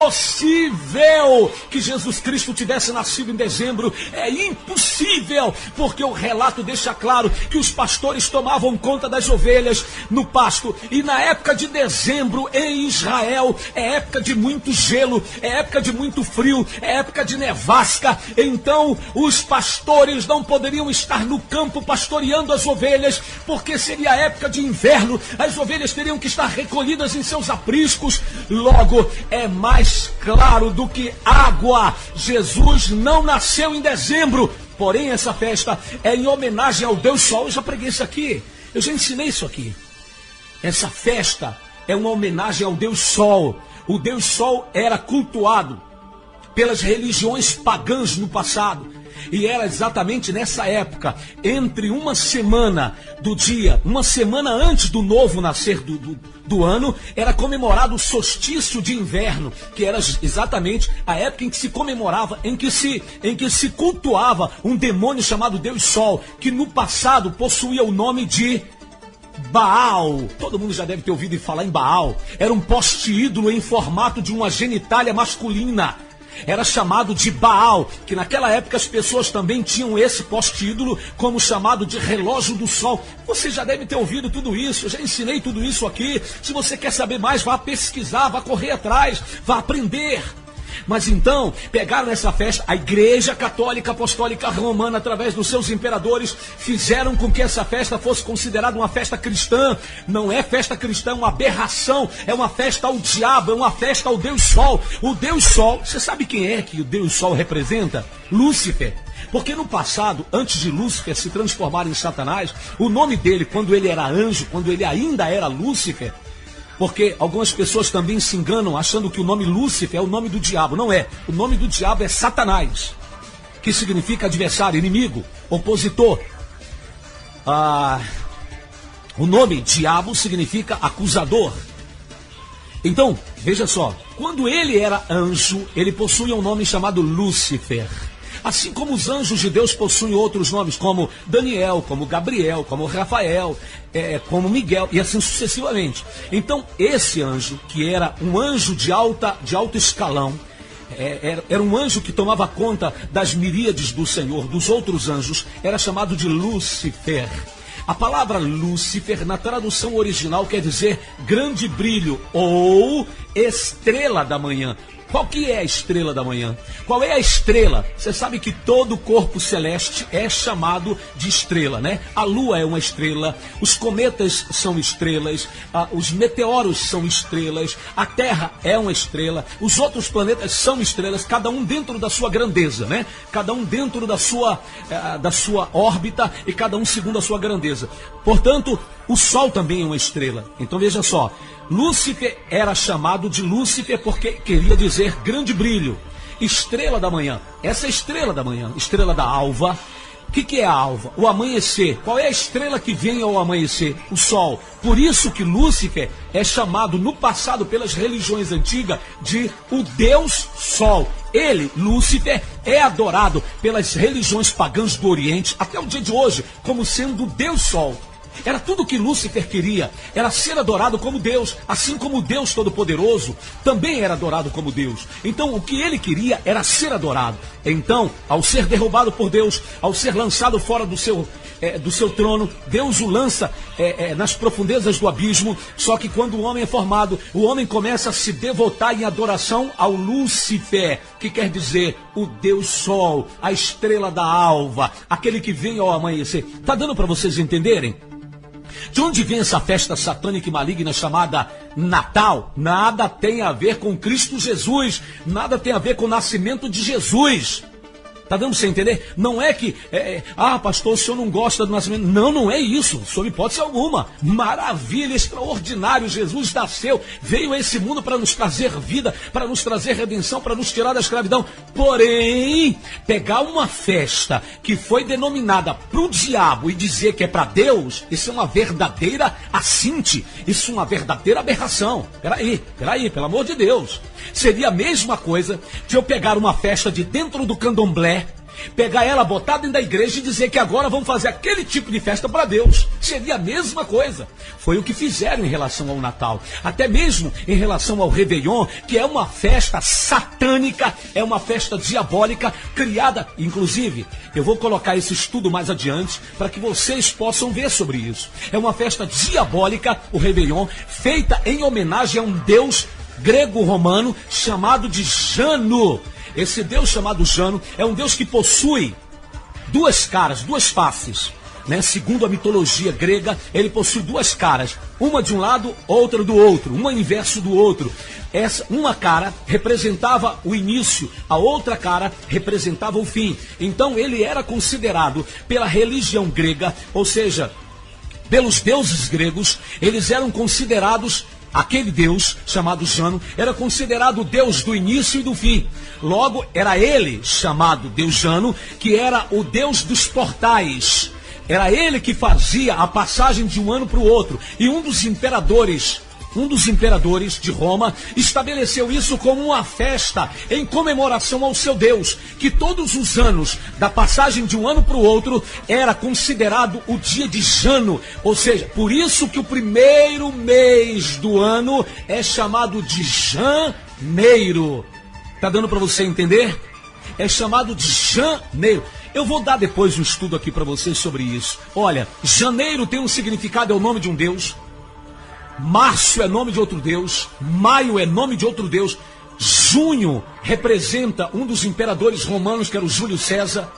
Impossível que Jesus Cristo tivesse nascido em dezembro, é impossível, porque o relato deixa claro que os pastores tomavam conta das ovelhas no pasto, e na época de dezembro em Israel, é época de muito gelo, é época de muito frio, é época de nevasca, então os pastores não poderiam estar no campo pastoreando as ovelhas, porque seria época de inverno, as ovelhas teriam que estar recolhidas em seus apriscos, logo é mais claro do que água. Jesus não nasceu em dezembro, porém essa festa é em homenagem ao Deus Sol. Eu já preguei isso aqui, eu já ensinei isso aqui. Essa festa é uma homenagem ao Deus Sol. O Deus Sol era cultuado pelas religiões pagãs no passado, e era exatamente nessa época, entre uma semana do dia, uma semana antes do novo nascer do ano, era comemorado o solstício de inverno, que era exatamente a época em que se comemorava, em que se cultuava um demônio chamado Deus Sol, que no passado possuía o nome de Baal. Todo mundo já deve ter ouvido falar em Baal. Era um poste ídolo em formato de uma genitália masculina. Era chamado de Baal, que naquela época as pessoas também tinham esse poste ídolo como chamado de relógio do sol. Você já deve ter ouvido tudo isso, eu já ensinei tudo isso aqui. Se você quer saber mais, vá pesquisar, vá correr atrás, vá aprender. Mas então, pegaram essa festa, a Igreja Católica Apostólica Romana, através dos seus imperadores, fizeram com que essa festa fosse considerada uma festa cristã. Não é festa cristã, é uma aberração, é uma festa ao diabo, é uma festa ao Deus Sol. O Deus Sol, você sabe quem é que o Deus Sol representa? Lúcifer. Porque no passado, antes de Lúcifer se transformar em Satanás, o nome dele, quando ele era anjo, quando ele ainda era Lúcifer, porque algumas pessoas também se enganam achando que o nome Lúcifer é o nome do diabo. Não é. O nome do diabo é Satanás, que significa adversário, inimigo, opositor. O nome diabo significa acusador. Então, veja só, quando ele era anjo, ele possuía um nome chamado Lúcifer. Assim como os anjos de Deus possuem outros nomes, como Daniel, como Gabriel, como Rafael, como Miguel, e assim sucessivamente. Então, esse anjo, que era um anjo de alto escalão, era um anjo que tomava conta das miríades do Senhor, dos outros anjos, era chamado de Lúcifer. A palavra Lúcifer, na tradução original, quer dizer grande brilho ou estrela da manhã. Qual que é a estrela da manhã? Qual é a estrela? Você sabe que todo corpo celeste é chamado de estrela, né? A lua é uma estrela, os cometas são estrelas, os meteoros são estrelas, a Terra é uma estrela, os outros planetas são estrelas, cada um dentro da sua grandeza, né? Cada um dentro da sua órbita e cada um segundo a sua grandeza. Portanto, o Sol também é uma estrela. Então veja só, Lúcifer era chamado de Lúcifer porque queria dizer grande brilho, estrela da manhã. Essa é a estrela da manhã, estrela da alva. O que é a alva? O amanhecer. Qual é a estrela que vem ao amanhecer? O Sol. Por isso que Lúcifer é chamado no passado pelas religiões antigas de o Deus Sol. Ele, Lúcifer, é adorado pelas religiões pagãs do Oriente até o dia de hoje como sendo o Deus Sol. Era tudo que Lúcifer queria, era ser adorado como Deus, assim como o Deus Todo-Poderoso também era adorado como Deus. Então o que ele queria era ser adorado. Então, ao ser derrubado por Deus, ao ser lançado fora do seu trono, Deus o lança nas profundezas do abismo. Só que quando o homem é formado, o homem começa a se devotar em adoração ao Lúcifer, que quer dizer o Deus Sol, a estrela da alva, aquele que vem ao amanhecer. Tá dando para vocês entenderem? De onde vem essa festa satânica e maligna chamada Natal? Nada tem a ver com Cristo Jesus, nada tem a ver com o nascimento de Jesus. Está dando para você entender? Não é que, pastor, o senhor não gosta do nascimento. Não, não é isso, sob hipótese alguma. Maravilha, extraordinário, Jesus nasceu, veio a esse mundo para nos trazer vida, para nos trazer redenção, para nos tirar da escravidão. Porém, pegar uma festa que foi denominada para o diabo e dizer que é para Deus, isso é uma verdadeira assinte, isso é uma verdadeira aberração. Peraí, pelo amor de Deus. Seria a mesma coisa de eu pegar uma festa de dentro do candomblé pegar ela, botar dentro da igreja e dizer que agora vamos fazer aquele tipo de festa para Deus. Seria a mesma coisa. Foi o que fizeram em relação ao Natal. Até mesmo em relação ao Réveillon, que é uma festa satânica, é uma festa diabólica, criada, inclusive, eu vou colocar esse estudo mais adiante, para que vocês possam ver sobre isso. É uma festa diabólica, o Réveillon, feita em homenagem a um deus grego-romano chamado de Jano. Esse Deus chamado Jano é um Deus que possui duas caras, duas faces, né? Segundo a mitologia grega, ele possui duas caras, uma de um lado, outra do outro, uma inverso do outro. Uma cara representava o início, a outra cara representava o fim. Então ele era considerado pela religião grega, ou seja, pelos deuses gregos, eles eram considerados. Aquele Deus, chamado Jano, era considerado o Deus do início e do fim. Logo, era ele, chamado Deus Jano, que era o Deus dos portais. Era ele que fazia a passagem de um ano para o outro. E um dos imperadores de Roma estabeleceu isso como uma festa em comemoração ao seu Deus, que todos os anos da passagem de um ano para o outro era considerado o dia de Jano, ou seja, por isso que o primeiro mês do ano é chamado de janeiro. Tá dando para você entender? É chamado de janeiro. Eu vou dar depois um estudo aqui para vocês sobre isso. Olha, janeiro tem um significado, é o nome de um Deus. Março é nome de outro Deus, maio é nome de outro Deus, junho representa um dos imperadores romanos, que era o Júlio César.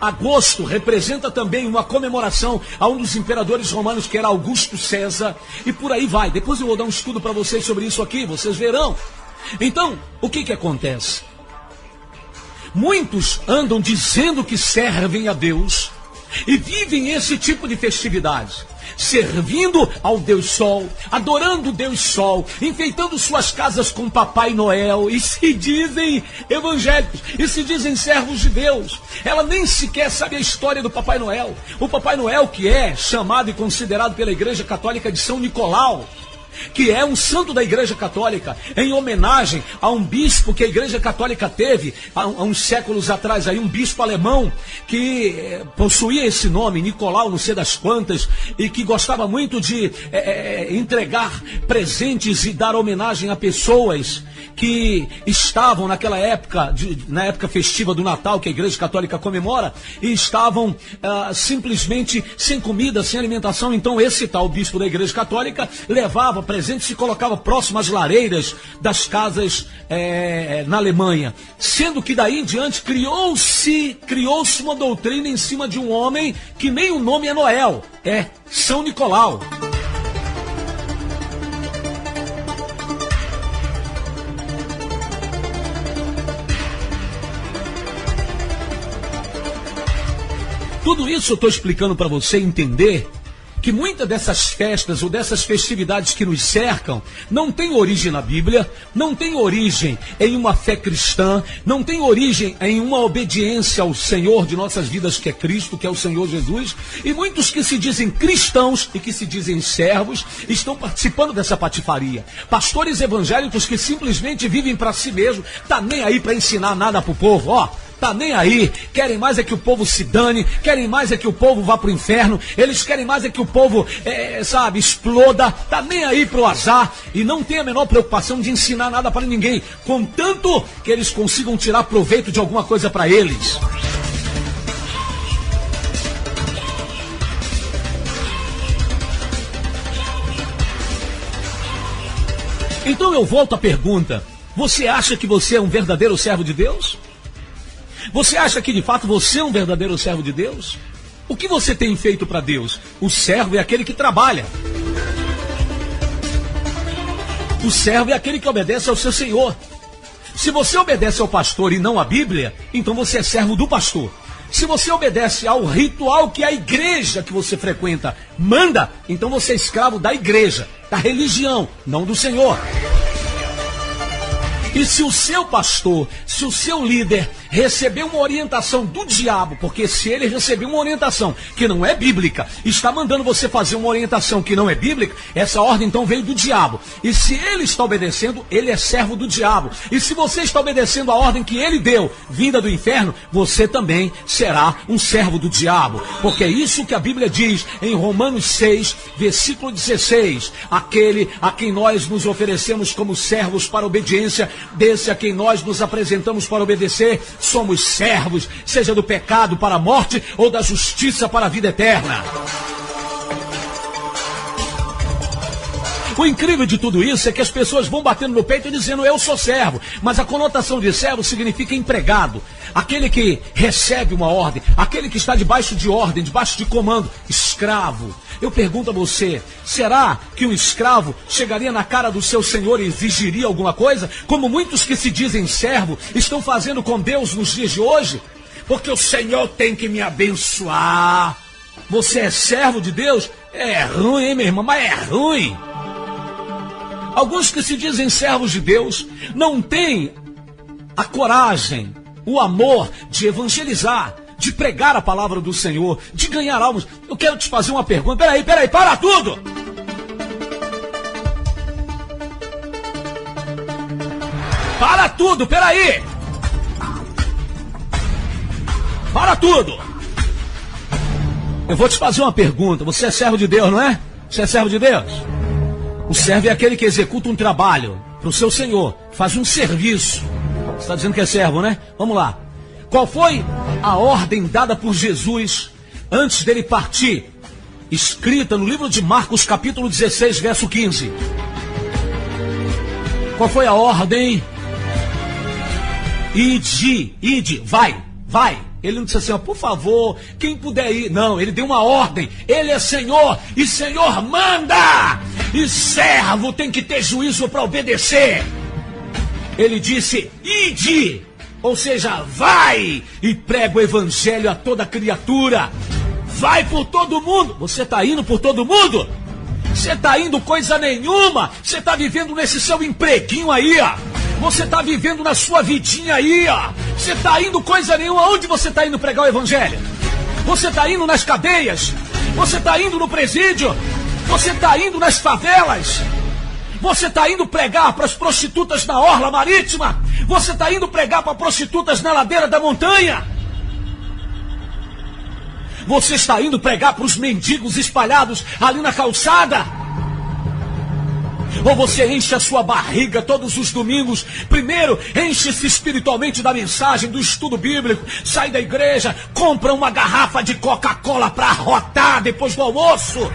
Agosto representa também uma comemoração a um dos imperadores romanos, que era Augusto César, e por aí vai. Depois eu vou dar um estudo para vocês sobre isso aqui, vocês verão. Então, o que acontece? Muitos andam dizendo que servem a Deus e vivem esse tipo de festividade, servindo ao Deus Sol, adorando o Deus Sol, enfeitando suas casas com Papai Noel, e se dizem evangélicos, e se dizem servos de Deus. Ela nem sequer sabe a história do Papai Noel. O Papai Noel, que é chamado e considerado pela Igreja Católica de São Nicolau, que é um santo da Igreja Católica, em homenagem a um bispo que a Igreja Católica teve há uns séculos atrás, aí, um bispo alemão que possuía esse nome, Nicolau, não sei das quantas, e que gostava muito de entregar presentes e dar homenagem a pessoas que estavam naquela época, na época festiva do Natal, que a Igreja Católica comemora, e estavam simplesmente sem comida, sem alimentação. Então esse tal bispo da Igreja Católica levava presente, se colocava próximo às lareiras das casas na Alemanha. Sendo que daí em diante criou-se uma doutrina em cima de um homem que nem o nome é Noel, é São Nicolau. Tudo isso eu estou explicando para você entender que muitas dessas festas ou dessas festividades que nos cercam não tem origem na Bíblia, não tem origem em uma fé cristã, não tem origem em uma obediência ao Senhor de nossas vidas, que é Cristo, que é o Senhor Jesus. E muitos que se dizem cristãos e que se dizem servos estão participando dessa patifaria. Pastores evangélicos que simplesmente vivem para si mesmo, tá nem aí para ensinar nada para o povo, ó. Tá nem aí, querem mais é que o povo se dane, querem mais é que o povo vá pro inferno, eles querem mais é que o povo, exploda, tá nem aí pro azar, e não tem a menor preocupação de ensinar nada para ninguém, contanto que eles consigam tirar proveito de alguma coisa para eles. Então eu volto à pergunta: você acha que você é um verdadeiro servo de Deus? Você acha que de fato você é um verdadeiro servo de Deus? O que você tem feito para Deus? O servo é aquele que trabalha. O servo é aquele que obedece ao seu Senhor. Se você obedece ao pastor e não à Bíblia, então você é servo do pastor. Se você obedece ao ritual que a igreja que você frequenta manda, então você é escravo da igreja, da religião, não do Senhor. E se o seu pastor, se o seu líder receber uma orientação do diabo, porque se ele receber uma orientação que não é bíblica, está mandando você fazer uma orientação que não é bíblica, essa ordem então veio do diabo. E se ele está obedecendo, ele é servo do diabo. E se você está obedecendo a ordem que ele deu, vinda do inferno, você também será um servo do diabo. Porque é isso que a Bíblia diz em Romanos 6, versículo 16. Aquele a quem nós nos oferecemos como servos para obediência, desse a quem nós nos apresentamos para obedecer, somos servos, seja do pecado para a morte ou da justiça para a vida eterna. O incrível de tudo isso é que as pessoas vão batendo no peito e dizendo eu sou servo, mas a conotação de servo significa empregado, aquele que recebe uma ordem, aquele que está debaixo de ordem, debaixo de comando, escravo. Eu pergunto a você, será que um escravo chegaria na cara do seu senhor e exigiria alguma coisa, como muitos que se dizem servo estão fazendo com Deus nos dias de hoje? Porque o Senhor tem que me abençoar. Você é servo de Deus? É ruim, hein, minha irmã? Mas é ruim. Alguns que se dizem servos de Deus não têm a coragem, o amor de evangelizar, de pregar a palavra do Senhor, de ganhar almas. Eu quero te fazer uma pergunta. Peraí, para tudo! Para tudo, peraí! Para tudo! Eu vou te fazer uma pergunta. Você é servo de Deus, não é? Você é servo de Deus? O servo é aquele que executa um trabalho para o seu senhor, faz um serviço. Você está dizendo que é servo, né? Vamos lá. Qual foi a ordem dada por Jesus antes dele partir? Escrita no livro de Marcos, capítulo 16, verso 15. Qual foi a ordem? Ide, vai. Ele não disse assim, ó, por favor, quem puder ir. Não, ele deu uma ordem. Ele é Senhor e Senhor manda. E servo tem que ter juízo para obedecer. Ele disse, ide, ou seja, vai e prega o evangelho a toda criatura. Vai por todo mundo. Você está indo por todo mundo? Você está indo coisa nenhuma. Você está vivendo nesse seu empreguinho aí, ó. Você está vivendo na sua vidinha aí, ó. Você está indo coisa nenhuma. Onde você está indo pregar o evangelho? Você está indo nas cadeias? Você está indo no presídio? Você está indo nas favelas? Você está indo pregar para as prostitutas na orla marítima? Você está indo pregar para prostitutas na ladeira da montanha? Você está indo pregar para os mendigos espalhados ali na calçada? Ou você enche a sua barriga todos os domingos? Primeiro, enche-se espiritualmente da mensagem, do estudo bíblico, sai da igreja, compra uma garrafa de Coca-Cola para arrotar depois do almoço.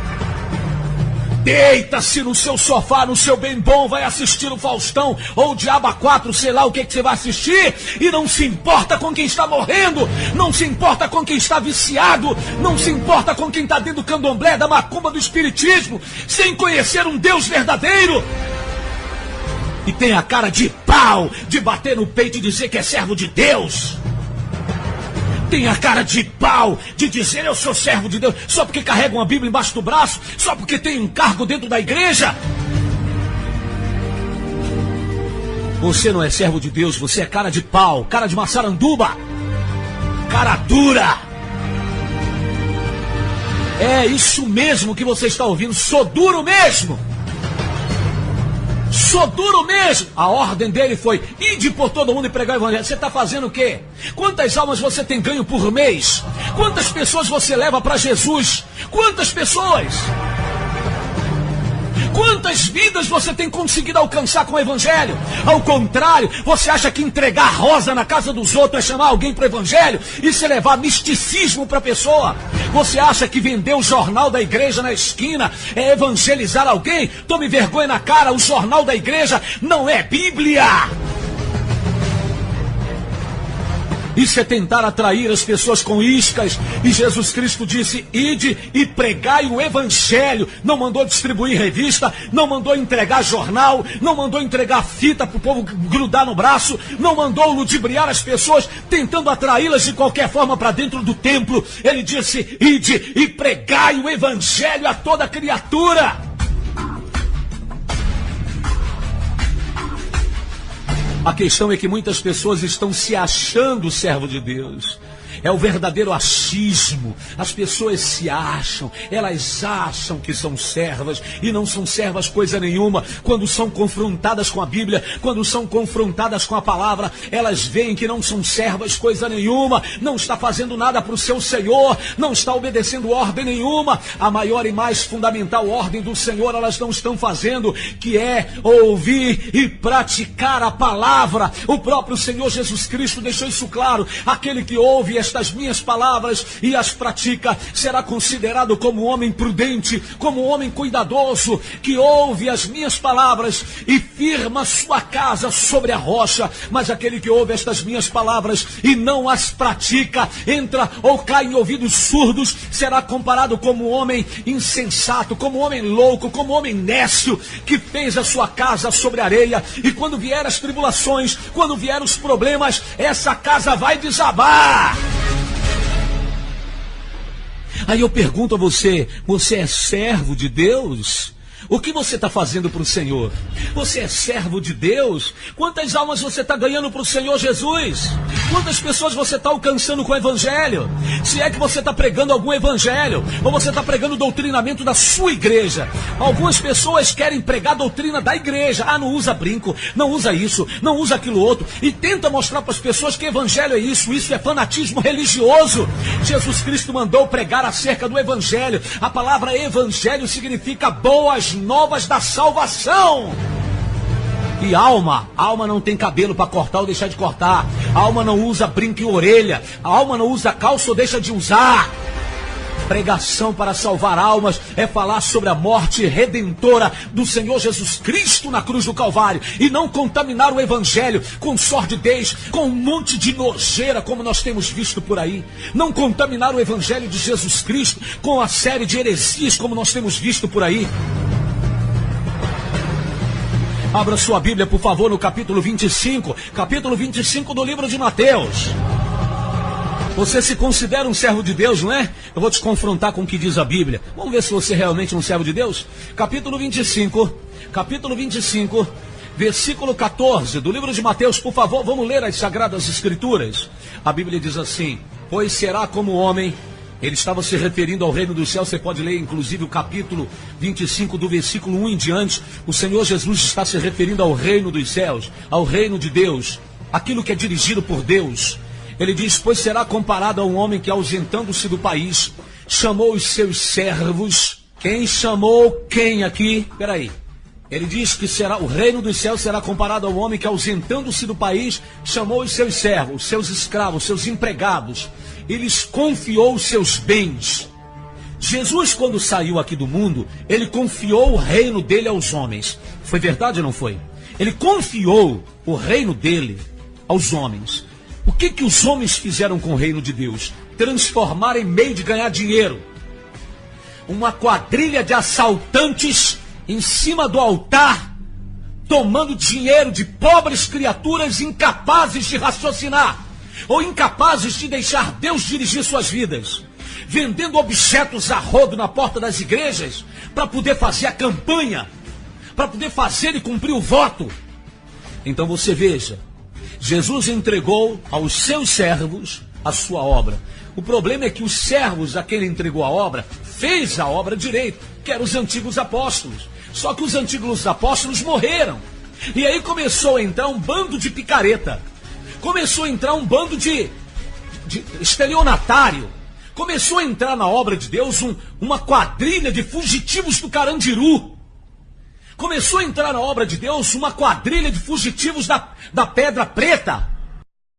Deita-se no seu sofá, no seu bem bom, vai assistir o Faustão ou o Diaba 4, sei lá o que você vai assistir, e não se importa com quem está morrendo, não se importa com quem está viciado, não se importa com quem está dentro do candomblé, da macumba, do espiritismo, sem conhecer um Deus verdadeiro. E tem a cara de pau de bater no peito e dizer que é servo de Deus. Tem a cara de pau de dizer eu sou servo de Deus só porque carrega uma Bíblia embaixo do braço, só porque tem um cargo dentro da igreja. Você não é servo de Deus, você é cara de pau, cara de maçaranduba, cara dura. É isso mesmo que você está ouvindo, sou duro mesmo. Sou duro mesmo. A ordem dele foi, ide por todo mundo e pregar o evangelho. Você está fazendo o quê? Quantas almas você tem ganho por mês? Quantas pessoas você leva para Jesus? Quantas pessoas? Quantas vidas você tem conseguido alcançar com o evangelho? Ao contrário, você acha que entregar rosa na casa dos outros é chamar alguém para o evangelho? Isso é levar misticismo para a pessoa? Você acha que vender o jornal da igreja na esquina é evangelizar alguém? Tome vergonha na cara, o jornal da igreja não é Bíblia. Isso é tentar atrair as pessoas com iscas. E Jesus Cristo disse, ide e pregai o evangelho. Não mandou distribuir revista, não mandou entregar jornal, não mandou entregar fita para o povo grudar no braço, não mandou ludibriar as pessoas, tentando atraí-las de qualquer forma para dentro do templo. Ele disse, ide e pregai o evangelho a toda criatura. A questão é que muitas pessoas estão se achando servo de Deus. É o verdadeiro achismo. As pessoas se acham, elas acham que são servas e não são servas coisa nenhuma. Quando são confrontadas com a Bíblia, quando são confrontadas com a palavra, elas veem que não são servas coisa nenhuma, não está fazendo nada para o seu Senhor, não está obedecendo ordem nenhuma. A maior e mais fundamental ordem do Senhor elas não estão fazendo, que é ouvir e praticar a palavra. O próprio Senhor Jesus Cristo deixou isso claro: aquele que ouve estas minhas palavras e as pratica será considerado como homem prudente, como homem cuidadoso, que ouve as minhas palavras e firma sua casa sobre a rocha. Mas aquele que ouve estas minhas palavras e não as pratica, entra ou cai em ouvidos surdos, será comparado como homem insensato, como homem louco, como homem nécio, que fez a sua casa sobre areia, e quando vier as tribulações, quando vier os problemas, essa casa vai desabar. Aí eu pergunto a você: você é servo de Deus? O que você está fazendo para o Senhor? Você é servo de Deus? Quantas almas você está ganhando para o Senhor Jesus? Quantas pessoas você está alcançando com o Evangelho? Se é que você está pregando algum Evangelho, ou você está pregando o doutrinamento da sua igreja. Algumas pessoas querem pregar a doutrina da igreja. Ah, não usa brinco, não usa isso, não usa aquilo outro, e tenta mostrar para as pessoas que Evangelho é isso é fanatismo religioso. Jesus Cristo mandou pregar acerca do Evangelho. A palavra Evangelho significa boas novas da salvação. E alma não tem cabelo para cortar ou deixar de cortar. A alma não usa brinco e orelha. A alma não usa calça ou deixa de usar. Pregação para salvar almas é falar sobre a morte redentora do Senhor Jesus Cristo na cruz do Calvário, e não contaminar o Evangelho com sordidez, com um monte de nojeira como nós temos visto por aí. Não contaminar o Evangelho de Jesus Cristo com a série de heresias como nós temos visto por aí. Abra sua Bíblia, por favor, no capítulo 25 do livro de Mateus. Você se considera um servo de Deus, não é? Eu vou te confrontar com o que diz a Bíblia. Vamos ver se você realmente é um servo de Deus? Capítulo 25, versículo 14 do livro de Mateus, por favor, vamos ler as Sagradas Escrituras. A Bíblia diz assim: pois será como o homem. Ele estava se referindo ao reino dos céus. Você pode ler inclusive o capítulo 25 do versículo 1 em diante. O Senhor Jesus está se referindo ao reino dos céus, ao reino de Deus, aquilo que é dirigido por Deus. Ele diz: pois será comparado a um homem que, ausentando-se do país, chamou os seus servos. Quem chamou quem aqui? Peraí. Ele diz que o reino dos céus será comparado ao homem que, ausentando-se do país, chamou os seus servos, os seus escravos, os seus empregados. Ele lhes confiou os seus bens. Jesus, quando saiu aqui do mundo, ele confiou o reino dele aos homens. Foi verdade ou não foi? Ele confiou o reino dele aos homens. O que os homens fizeram com o reino de Deus? Transformaram em meio de ganhar dinheiro. Uma quadrilha de assaltantes em cima do altar, tomando dinheiro de pobres criaturas incapazes de raciocinar, ou incapazes de deixar Deus dirigir suas vidas, vendendo objetos a rodo na porta das igrejas, para poder fazer a campanha, para poder fazer e cumprir o voto. Então você veja, Jesus entregou aos seus servos a sua obra. O problema é que os servos a quem ele entregou a obra, fez a obra direito, que eram os antigos apóstolos. Só que os antigos apóstolos morreram. E aí começou a entrar um bando de picareta. Começou a entrar um bando de estelionatário. Começou a entrar na obra de Deus uma quadrilha de fugitivos do Carandiru. Começou a entrar na obra de Deus uma quadrilha de fugitivos da Pedra Preta.